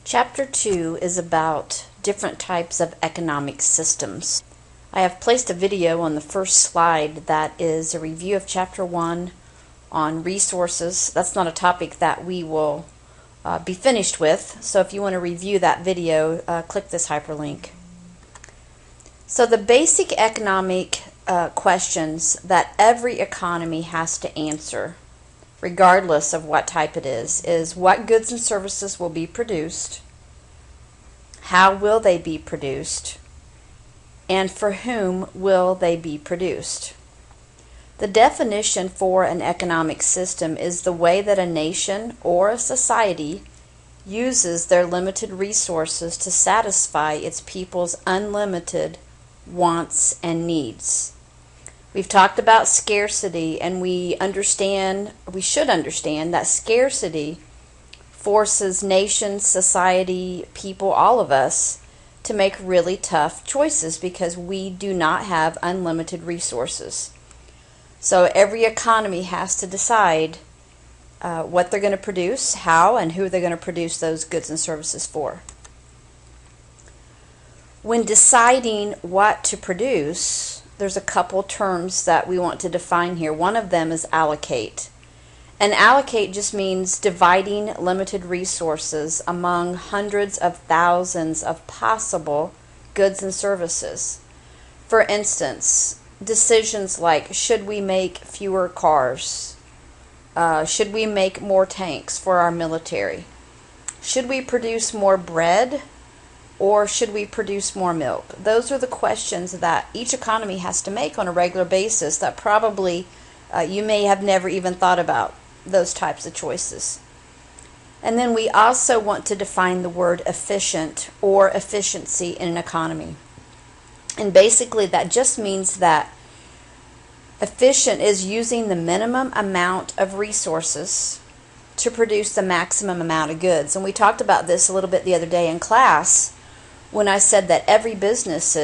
Chapter 2 is about different types of economic systems. I have placed a video on the first slide that is a review of Chapter 1 on resources. That's not a topic that we will be finished with, so if you want to review that video, click this hyperlink. So the basic economic questions that every economy has to answer, regardless of what type it is what goods and services will be produced, how will they be produced, and for whom will they be produced. The definition for an economic system is the way that a nation or a society uses their limited resources to satisfy its people's unlimited wants and needs. We've talked about scarcity, and we should understand that scarcity forces nations, society, people, all of us to make really tough choices because we do not have unlimited resources. So every economy has to decide what they're going to produce, how, and who they're going to produce those goods and services for. When deciding what to produce, there's a couple terms that we want to define here. One of them is allocate. And allocate just means dividing limited resources among hundreds of thousands of possible goods and services. For instance, decisions like, should we make fewer cars? Should we make more tanks for our military? Should we produce more bread? Or should we produce more milk? Those are the questions that each economy has to make on a regular basis that probably you may have never even thought about, those types of choices. And then we also want to define the word efficient or efficiency in an economy. And basically that just means that efficient is using the minimum amount of resources to produce the maximum amount of goods. And we talked about this a little bit the other day in class when I said that every business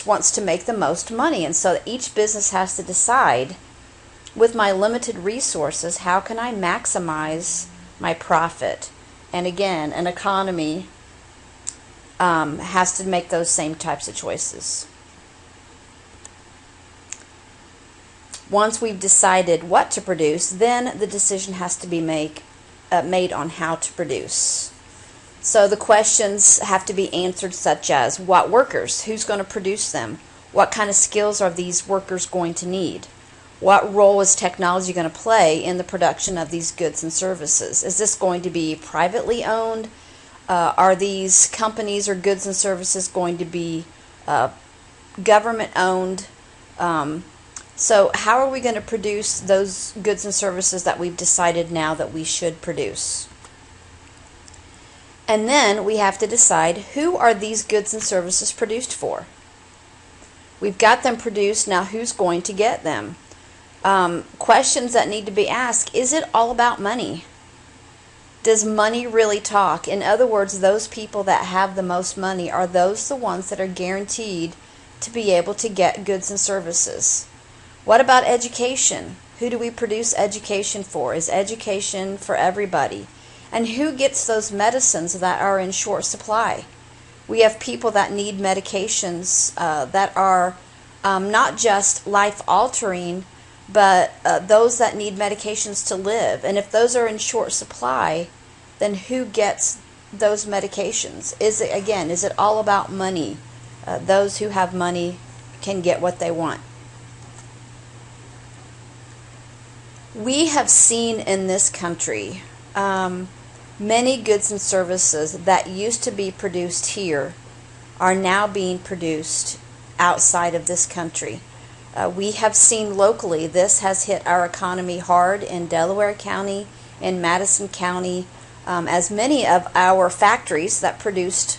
wants to make the most money, and so each business has to decide, with my limited resources, how can I maximize my profit? And again, an economy has to make those same types of choices. Once we've decided what to produce, then the decision has to be made on how to produce. So the questions have to be answered such as, what workers? Who's going to produce them? What kind of skills are these workers going to need? What role is technology going to play in the production of these goods and services? Is this going to be privately owned? Are these companies or goods and services going to be government owned? So how are we going to produce those goods and services that we've decided now that we should produce? And then we have to decide, who are these goods and services produced for? We've got them produced, now who's going to get them? Questions that need to be asked, is it all about money? Does money really talk? In other words, those people that have the most money, are those the ones that are guaranteed to be able to get goods and services? What about education? Who do we produce education for? Is education for everybody? And who gets those medicines that are in short supply? We have people that need medications that are not just life-altering, but those that need medications to live. And if those are in short supply, then who gets those medications? Is it all about money? Those who have money can get what they want. We have seen in this country many goods and services that used to be produced here are now being produced outside of this country. We have seen locally, this has hit our economy hard in Delaware County, in Madison County, as many of our factories that produced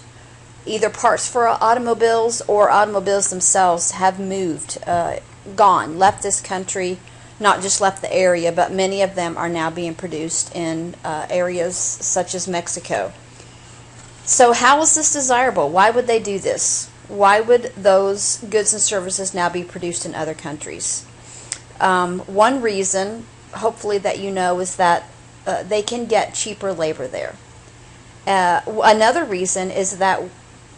either parts for automobiles or automobiles themselves have moved, left this country. Not just left the area, but many of them are now being produced in areas such as Mexico. So how is this desirable? Why would they do this? Why would those goods and services now be produced in other countries? One reason, hopefully that you know, is that they can get cheaper labor there. Another reason is that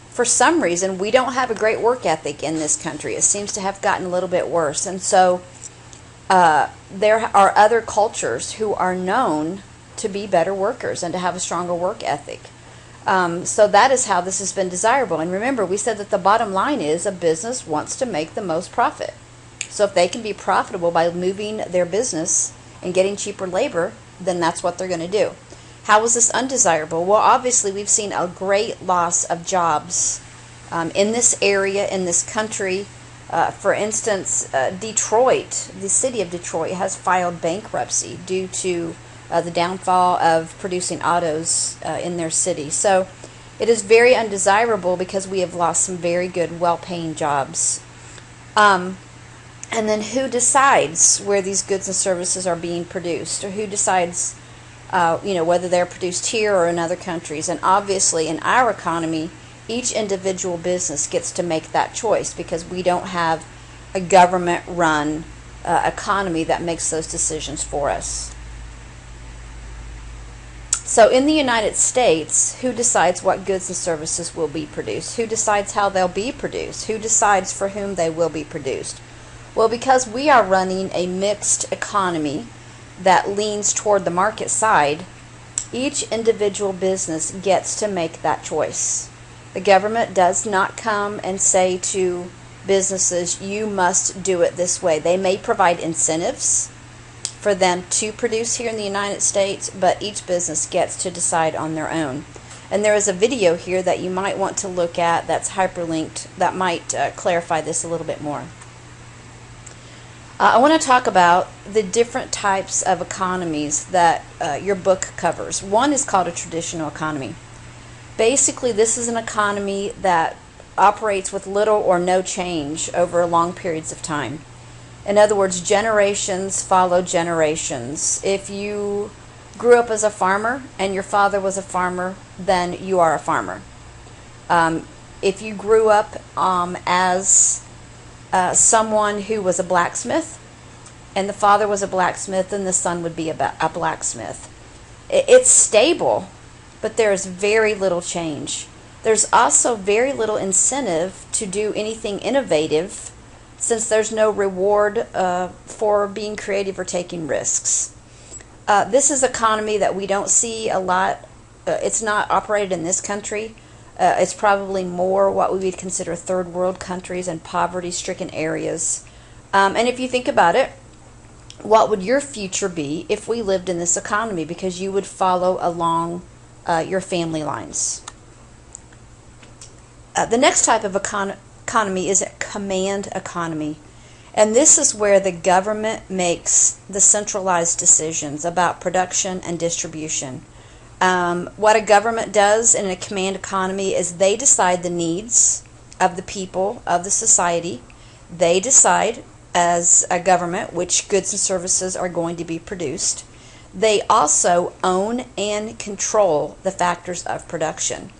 for some reason we don't have a great work ethic in this country. It seems to have gotten a little bit worse. And so there are other cultures who are known to be better workers and to have a stronger work ethic. So that is how this has been desirable. And remember, we said that the bottom line is a business wants to make the most profit. So if they can be profitable by moving their business and getting cheaper labor, then that's what they're going to do. How is this undesirable? Well, obviously we've seen a great loss of jobs in this area, in this country. For instance, Detroit, the city of Detroit, has filed bankruptcy due to the downfall of producing autos in their city. So it is very undesirable because we have lost some very good, well-paying jobs. And then who decides where these goods and services are being produced, or who decides whether they're produced here or in other countries? And obviously in our economy, each individual business gets to make that choice because we don't have a government-run economy that makes those decisions for us. So in the United States, who decides what goods and services will be produced? Who decides how they'll be produced? Who decides for whom they will be produced? Well, because we are running a mixed economy that leans toward the market side, each individual business gets to make that choice. The government does not come and say to businesses, you must do it this way. They may provide incentives for them to produce here in the United States, but each business gets to decide on their own. And there is a video here that you might want to look at that's hyperlinked that might clarify this a little bit more. I want to talk about the different types of economies that your book covers. One is called a traditional economy. Basically, this is an economy that operates with little or no change over long periods of time. In other words, generations follow generations. If you grew up as a farmer and your father was a farmer, then you are a farmer. If you grew up as someone who was a blacksmith and the father was a blacksmith, then the son would be a blacksmith. It's stable, but there is very little change. There's also very little incentive to do anything innovative, since there's no reward for being creative or taking risks. This is an economy that we don't see a lot. It's not operated in this country. It's probably more what we would consider third world countries and poverty-stricken areas. And if you think about it, what would your future be if we lived in this economy? Because you would follow along your family lines. The next type of economy is a command economy. And this is where the government makes the centralized decisions about production and distribution. What a government does in a command economy is they decide the needs of the people, of the society. They decide as a government which goods and services are going to be produced. They also own and control the factors of production.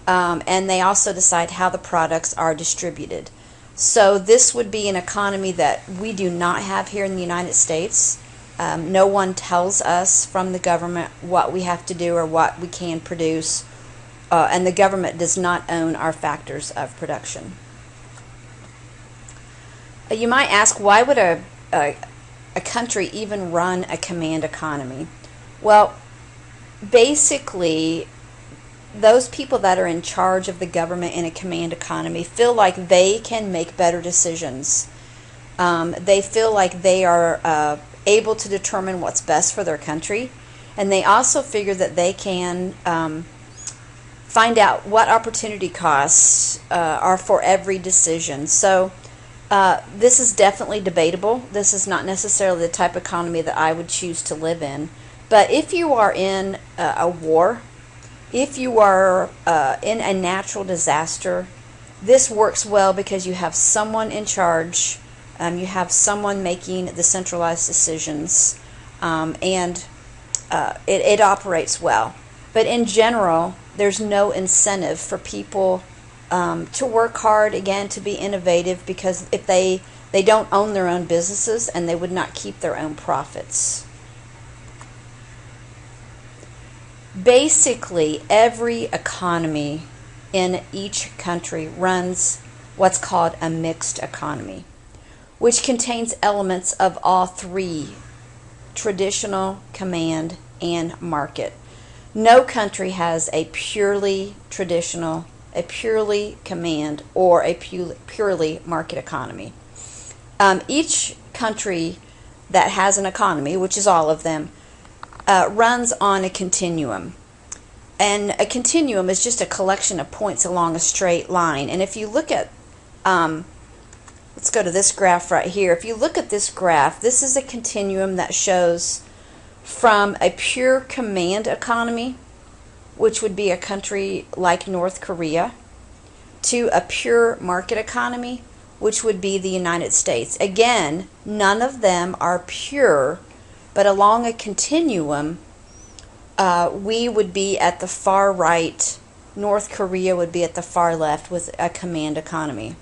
And they also decide how the products are distributed. So this would be an economy that we do not have here in the United States. No one tells us from the government what we have to do or what we can produce. And the government does not own our factors of production. You might ask, why would a country even run a command economy? Well, basically, those people that are in charge of the government in a command economy feel like they can make better decisions. They feel like they are able to determine what's best for their country, and they also figure that they can find out what opportunity costs are for every decision. So this is definitely debatable. This is not necessarily the type of economy that I would choose to live in. But if you are in a war, if you are in a natural disaster, this works well because you have someone in charge, you have someone making the centralized decisions, and it operates well. But in general, there's no incentive for people to work hard, again, to be innovative, because if they don't own their own businesses, and they would not keep their own profits. Basically, every economy in each country runs what's called a mixed economy, which contains elements of all three: traditional, command, and market. No country has a purely traditional, a purely command, or a purely market economy. Each country that has an economy, which is all of them, runs on a continuum. And a continuum is just a collection of points along a straight line. And if you look at, let's go to this graph right here. If you look at this graph, this is a continuum that shows from a pure command economy, which would be a country like North Korea, to a pure market economy, which would be the United States. Again, none of them are pure, but along a continuum, we would be at the far right, North Korea would be at the far left with a command economy.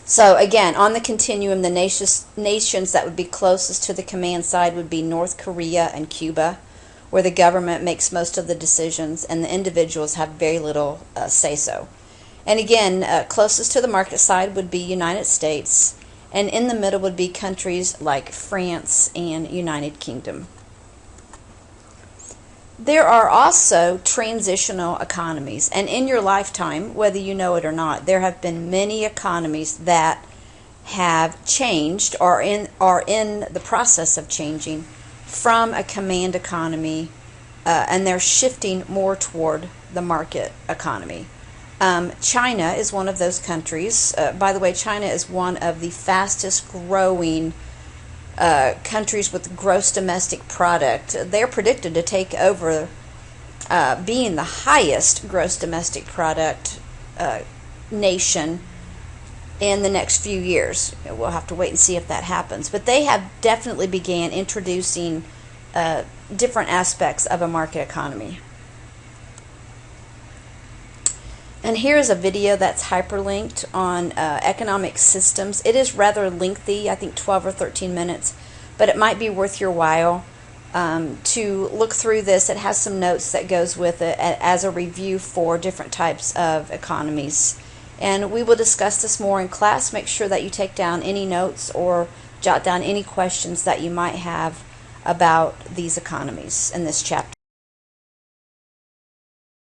So again, on the continuum, the nations that would be closest to the command side would be North Korea and Cuba, where the government makes most of the decisions and the individuals have very little say-so. And again, closest to the market side would be United States, and in the middle would be countries like France and United Kingdom. There are also transitional economies, and in your lifetime, whether you know it or not, there have been many economies that have changed or are in the process of changing from a command economy, and they're shifting more toward the market economy. China is one of those countries. By the way, China is one of the fastest growing countries with gross domestic product. They're predicted to take over being the highest gross domestic product nation in the next few years. We'll have to wait and see if that happens. But they have definitely began introducing different aspects of a market economy. And here's a video that's hyperlinked on economic systems. It is rather lengthy, I think 12 or 13 minutes, but it might be worth your while to look through this. It has some notes that goes with it as a review for different types of economies. And we will discuss this more in class. Make sure that you take down any notes or jot down any questions that you might have about these economies in this chapter.